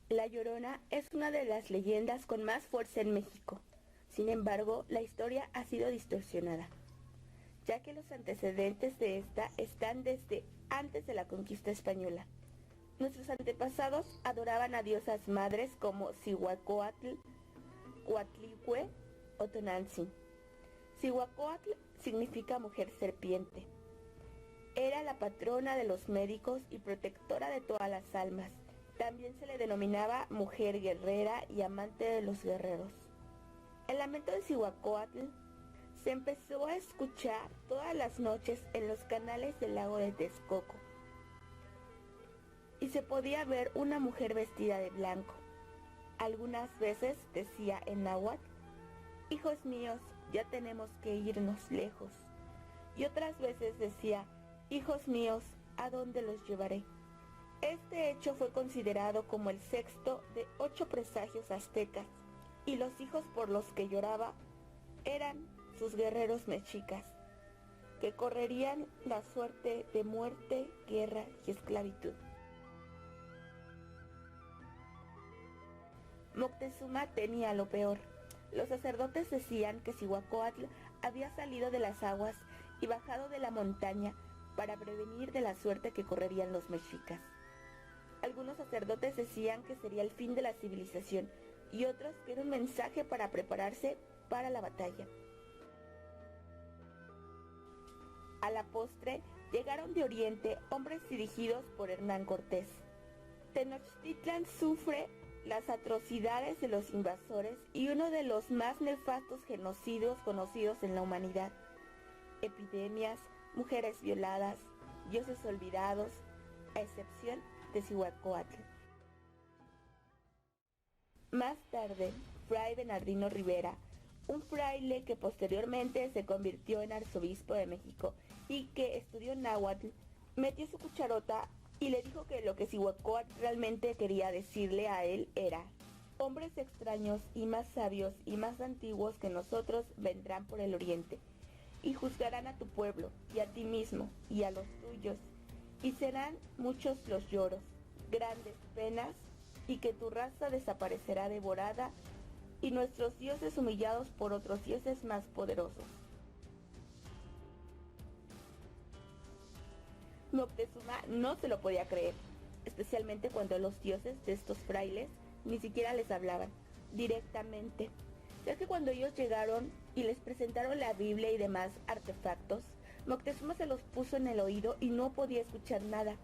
La Llorona es una de las leyendas con más fuerza en México. Sin embargo, la historia ha sido distorsionada, ya que los antecedentes de esta están desde antes de la conquista española. Nuestros antepasados adoraban a diosas madres como Cihuacóatl, Coatlicue o Tonantzin. Cihuacóatl significa mujer serpiente. Era la patrona de los médicos y protectora de todas las almas. También se le denominaba mujer guerrera y amante de los guerreros. El lamento de Cihuacóatl se empezó a escuchar todas las noches en los canales del lago de Texcoco, y se podía ver una mujer vestida de blanco. Algunas veces decía en náhuatl: hijos míos, ya tenemos que irnos lejos. Y otras veces decía: hijos míos, ¿a dónde los llevaré? Este hecho fue considerado como el sexto de 8 presagios aztecas, y los hijos por los que lloraba eran sus guerreros mexicas, que correrían la suerte de muerte, guerra y esclavitud. Moctezuma tenía lo peor. Los sacerdotes decían que Cihuacóatl había salido de las aguas y bajado de la montaña para prevenir de la suerte que correrían los mexicas. Algunos sacerdotes decían que sería el fin de la civilización y otros que era un mensaje para prepararse para la batalla. A la postre llegaron de Oriente hombres dirigidos por Hernán Cortés. Tenochtitlan sufre las atrocidades de los invasores y uno de los más nefastos genocidios conocidos en la humanidad. Epidemias, mujeres violadas, dioses olvidados, a excepción de Cihuacóatl. Más tarde, Fray Bernardino Rivera, un fraile que posteriormente se convirtió en arzobispo de México y que estudió náhuatl, metió su cucharota y le dijo que lo que Cihuacóatl realmente quería decirle a él era: hombres extraños y más sabios y más antiguos que nosotros vendrán por el oriente, y juzgarán a tu pueblo, y a ti mismo, y a los tuyos, y serán muchos los lloros, grandes penas, y que tu raza desaparecerá devorada, y nuestros dioses humillados por otros dioses más poderosos. Moctezuma no se lo podía creer, especialmente cuando los dioses de estos frailes ni siquiera les hablaban directamente, ya que cuando ellos llegaron y les presentaron la Biblia y demás artefactos, Moctezuma se los puso en el oído y no podía escuchar nada.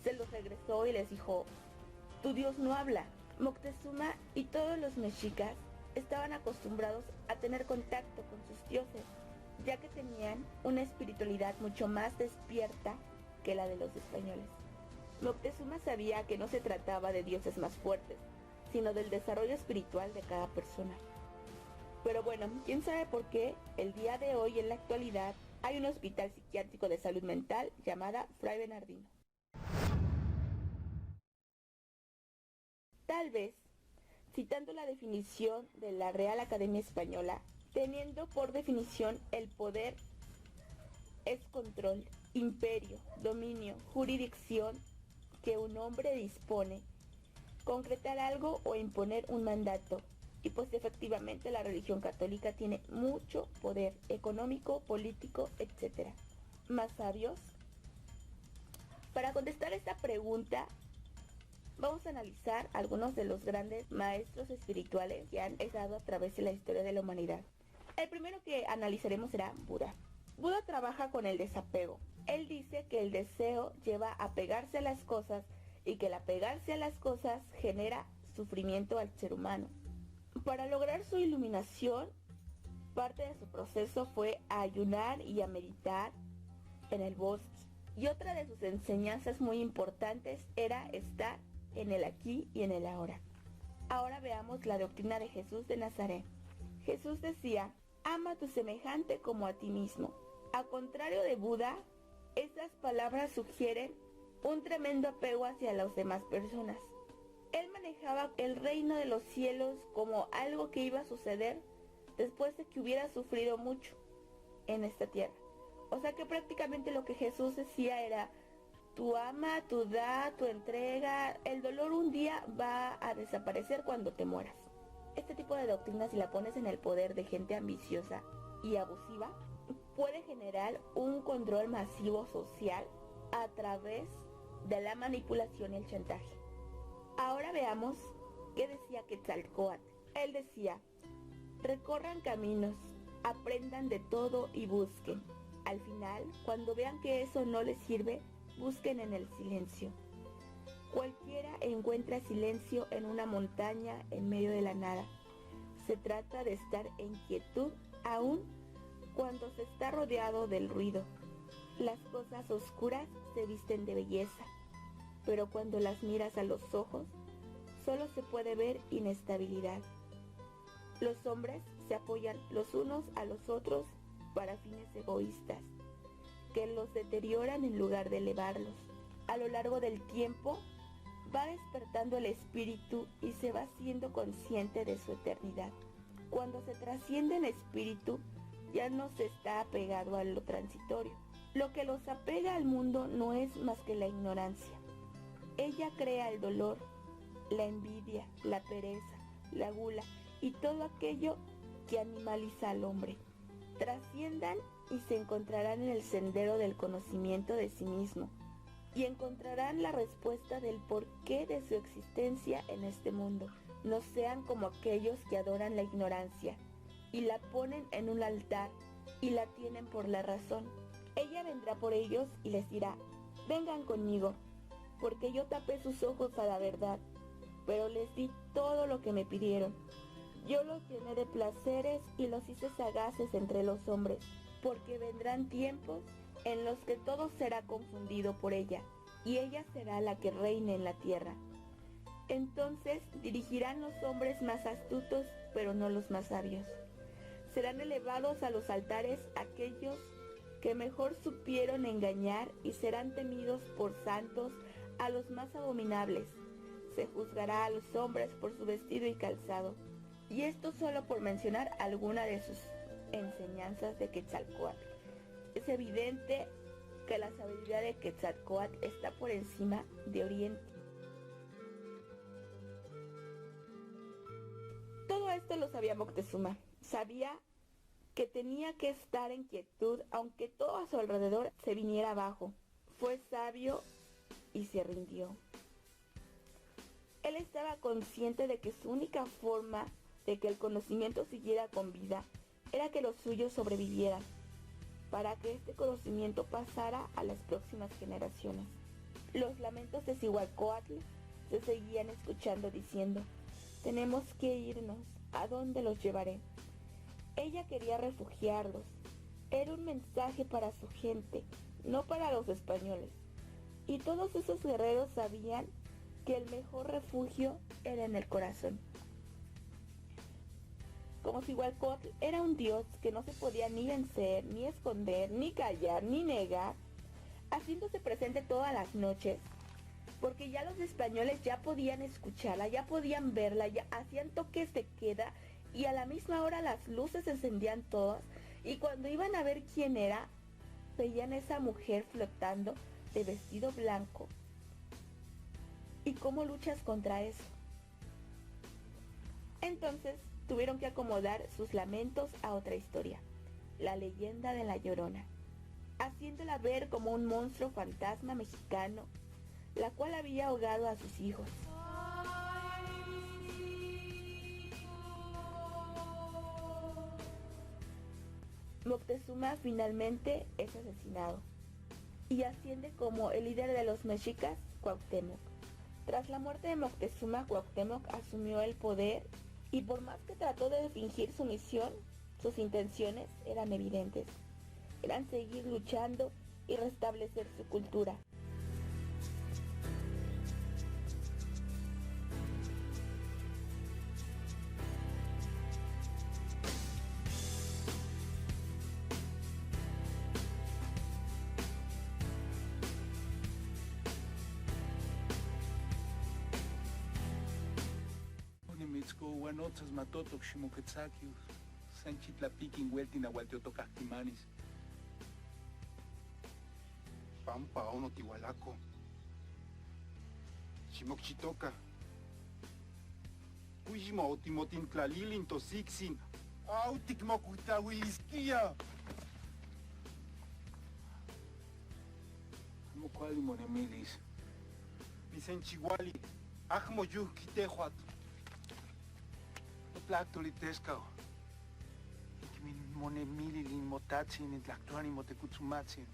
Se los regresó y les dijo: tu Dios no habla. Moctezuma y todos los mexicas estaban acostumbrados a tener contacto con sus dioses, ya que tenían una espiritualidad mucho más despierta que la de los españoles. Moctezuma sabía que no se trataba de dioses más fuertes, sino del desarrollo espiritual de cada persona. Pero bueno, quién sabe por qué el día de hoy, en la actualidad, hay un hospital psiquiátrico de salud mental llamada Fray Bernardino. Tal vez, citando la definición de la Real Academia Española, teniendo por definición el poder es control, imperio, dominio, jurisdicción que un hombre dispone, concretar algo o imponer un mandato. Y pues efectivamente la religión católica tiene mucho poder económico, político, etc. ¿Más sabios? Para contestar esta pregunta, vamos a analizar algunos de los grandes maestros espirituales que han estado a través de la historia de la humanidad. El primero que analizaremos será Buda. Buda trabaja con el desapego. Él dice que el deseo lleva a apegarse a las cosas y que el apegarse a las cosas genera sufrimiento al ser humano. Para lograr su iluminación, parte de su proceso fue a ayunar y a meditar en el bosque. Y otra de sus enseñanzas muy importantes era estar en el aquí y en el ahora. Ahora veamos la doctrina de Jesús de Nazaret. Jesús decía: ama a tu semejante como a ti mismo. A contrario de Buda, estas palabras sugieren un tremendo apego hacia las demás personas. Él manejaba el reino de los cielos como algo que iba a suceder después de que hubiera sufrido mucho en esta tierra. O sea que prácticamente lo que Jesús decía era: Tu ama, tu da, tu entrega, el dolor un día va a desaparecer cuando te mueras. Este tipo de doctrina, si la pones en el poder de gente ambiciosa y abusiva, puede generar un control masivo social a través de la manipulación y el chantaje. Ahora veamos qué decía Quetzalcóatl. Él decía: recorran caminos, aprendan de todo y busquen. Al final, cuando vean que eso no les sirve, busquen en el silencio. Cualquiera encuentra silencio en una montaña en medio de la nada. Se trata de estar en quietud aún cuando se está rodeado del ruido. Las cosas oscuras se visten de belleza, pero cuando las miras a los ojos, solo se puede ver inestabilidad. Los hombres se apoyan los unos a los otros para fines egoístas, que los deterioran en lugar de elevarlos. A lo largo del tiempo, va despertando el espíritu y se va siendo consciente de su eternidad. Cuando se trasciende en espíritu, ya no se está apegado a lo transitorio. Lo que los apega al mundo no es más que la ignorancia. Ella crea el dolor, la envidia, la pereza, la gula y todo aquello que animaliza al hombre. Trasciendan y se encontrarán en el sendero del conocimiento de sí mismo, y encontrarán la respuesta del porqué de su existencia en este mundo. No sean como aquellos que adoran la ignorancia y la ponen en un altar y la tienen por la razón. Ella vendrá por ellos y les dirá: vengan conmigo, porque yo tapé sus ojos a la verdad, pero les di todo lo que me pidieron. Yo los llené de placeres y los hice sagaces entre los hombres, porque vendrán tiempos en los que todo será confundido por ella, y ella será la que reine en la tierra. Entonces dirigirán los hombres más astutos, pero no los más sabios. Serán elevados a los altares aquellos que mejor supieron engañar, y serán temidos por santos a los más abominables. Se juzgará a los hombres por su vestido y calzado. Y esto solo por mencionar alguna de sus enseñanzas de Quetzalcóatl. Es evidente que la sabiduría de Quetzalcóatl está por encima de Oriente. Todo esto lo sabía Moctezuma. Sabía que tenía que estar en quietud aunque todo a su alrededor se viniera abajo. Fue sabio y se rindió. Él estaba consciente de que su única forma de que el conocimiento siguiera con vida era que los suyos sobrevivieran, para que este conocimiento pasara a las próximas generaciones. Los lamentos de Cihuacóatl se seguían escuchando diciendo: tenemos que irnos, ¿a dónde los llevaré? Ella quería refugiarlos. Era un mensaje para su gente, no para los españoles. Y todos esos guerreros sabían que el mejor refugio era en el corazón. Como Cihuacóatl era un dios que no se podía ni vencer, ni esconder, ni callar, ni negar, haciéndose presente todas las noches, porque ya los españoles ya podían escucharla, ya podían verla, ya hacían toques de queda, y a la misma hora las luces se encendían todas, y cuando iban a ver quién era, veían a esa mujer flotando de vestido blanco. ¿Y cómo luchas contra eso? Entonces tuvieron que acomodar sus lamentos a otra historia, la leyenda de La Llorona, haciéndola ver como un monstruo fantasma mexicano, la cual había ahogado a sus hijos. Moctezuma finalmente es asesinado y asciende como el líder de los mexicas, Cuauhtémoc. Tras la muerte de Moctezuma, Cuauhtémoc asumió el poder, y por más que trató de fingir su misión, sus intenciones eran evidentes. Eran seguir luchando y restablecer su cultura. Guanotzas matotoc ximoquetzaquius, sanchitlapiquin hueltin ahualteotocahtimanis. Pampa ono tihualaco. Ximokchitoka. Kuijima otimotin tosixin. Autik mokuitawiliskia. ¿Cómo cuál monemilis? Pisenchihuali. Ajmo yuhkitehuat. Otlactolitescao. Ikmin monemili lin motatsin en tlactuani motecutsumatsin.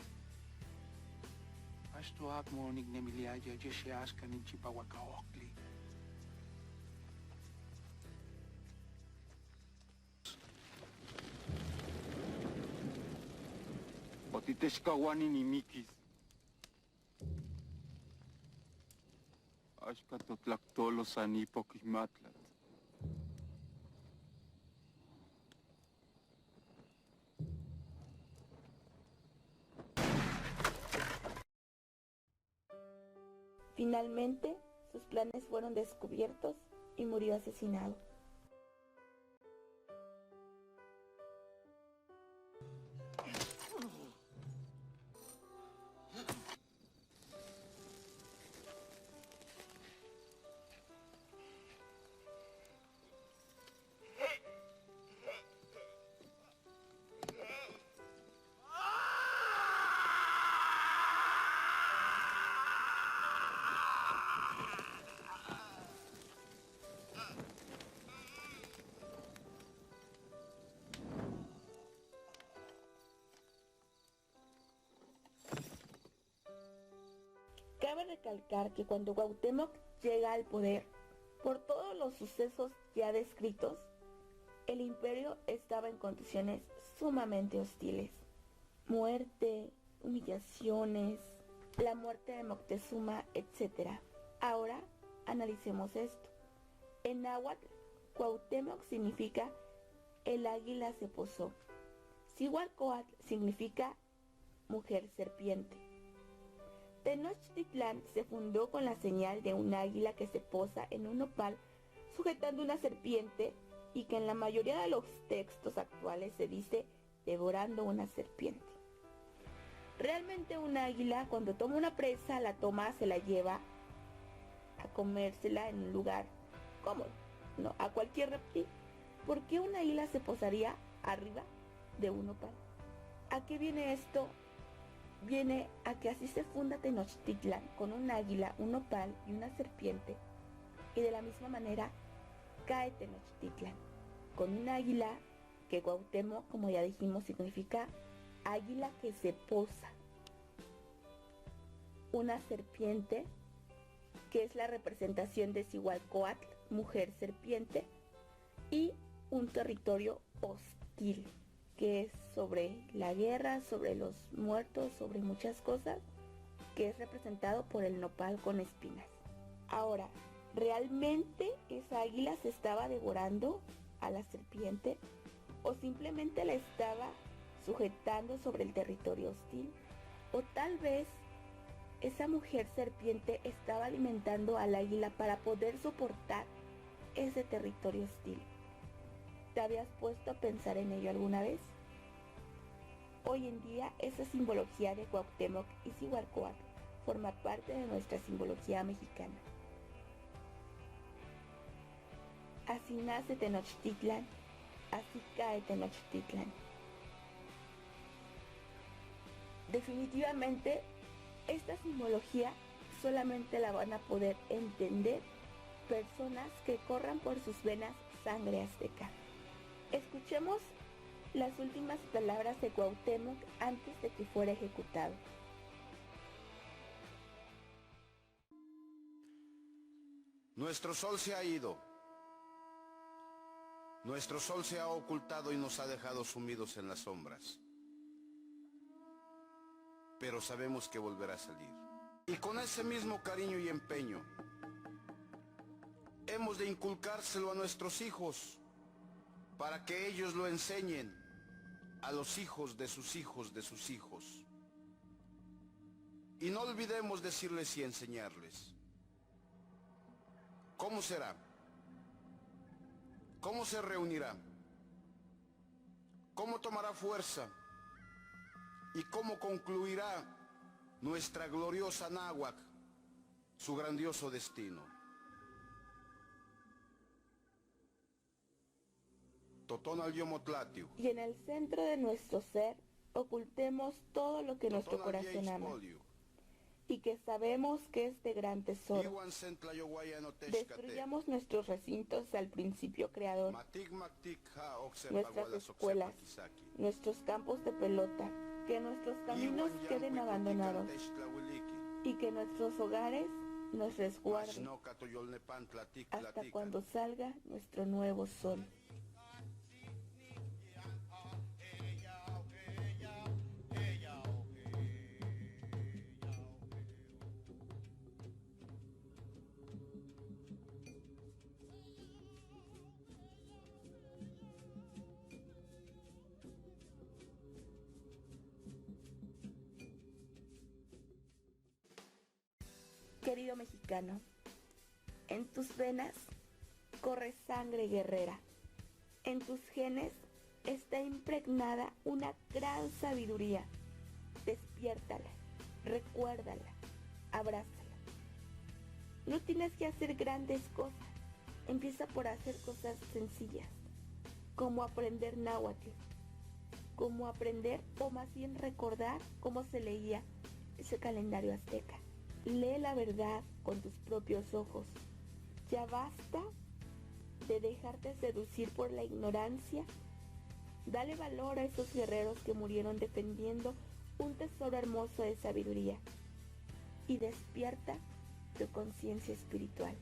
Asto acmo nignemiliaya yeshe ascan in chipahuacaoctli. Otitexcahuani ni mikis. Axcatotlactolo sanipoquimatlat. Finalmente, sus planes fueron descubiertos y murió asesinado. Cabe recalcar que cuando Cuauhtémoc llega al poder, por todos los sucesos ya descritos, el imperio estaba en condiciones sumamente hostiles. Muerte, humillaciones, la muerte de Moctezuma, etc. Ahora analicemos esto. En náhuatl, Cuauhtémoc significa el águila se posó. Cihualcóatl significa mujer serpiente. Tenochtitlán se fundó con la señal de un águila que se posa en un nopal sujetando una serpiente y que en la mayoría de los textos actuales se dice devorando una serpiente. Realmente un águila cuando toma una presa, la toma, se la lleva a comérsela en un lugar cómodo, no a cualquier reptil. ¿Por qué un águila se posaría arriba de un nopal? ¿A qué viene esto? Viene a que así se funda Tenochtitlán, con un águila, un nopal y una serpiente, y de la misma manera cae Tenochtitlán, con un águila que Cuauhtémoc, como ya dijimos, significa águila que se posa, una serpiente que es la representación de Cihualcóatl, mujer serpiente, y un territorio hostil, que es sobre la guerra, sobre los muertos, sobre muchas cosas, que es representado por el nopal con espinas. Ahora, ¿realmente esa águila se estaba devorando a la serpiente o simplemente la estaba sujetando sobre el territorio hostil? O tal vez esa mujer serpiente estaba alimentando al águila para poder soportar ese territorio hostil. ¿Te habías puesto a pensar en ello alguna vez? Hoy en día esa simbología de Cuauhtémoc y Cihualcóatl forma parte de nuestra simbología mexicana. Así nace Tenochtitlán, así cae Tenochtitlán. Definitivamente esta simbología solamente la van a poder entender personas que corran por sus venas sangre azteca. Escuchemos las últimas palabras de Cuauhtémoc antes de que fuera ejecutado. Nuestro sol se ha ido. Nuestro sol se ha ocultado y nos ha dejado sumidos en las sombras. Pero sabemos que volverá a salir. Y con ese mismo cariño y empeño, hemos de inculcárselo a nuestros hijos, para que ellos lo enseñen a los hijos de sus hijos de sus hijos. Y no olvidemos decirles y enseñarles. ¿Cómo será? ¿Cómo se reunirá? ¿Cómo tomará fuerza? ¿Y cómo concluirá nuestra gloriosa náhuatl su grandioso destino. Totonal Yomotlatiu. Y en el centro de nuestro ser ocultemos todo lo que nuestro corazón ama y que sabemos que es de gran tesoro. Destruyamos nuestros recintos al principio creador, nuestras escuelas, nuestros campos de pelota, que nuestros caminos queden abandonados y que nuestros hogares nos resguarden hasta cuando salga nuestro nuevo sol. Querido mexicano, en tus venas corre sangre guerrera. En tus genes está impregnada una gran sabiduría. Despiértala, recuérdala, abrázala. No tienes que hacer grandes cosas. Empieza por hacer cosas sencillas, como aprender náhuatl, como aprender o más bien recordar cómo se leía ese calendario azteca. Lee la verdad con tus propios ojos. Ya basta de dejarte seducir por la ignorancia. Dale valor a esos guerreros que murieron defendiendo un tesoro hermoso de sabiduría. Y despierta tu conciencia espiritual.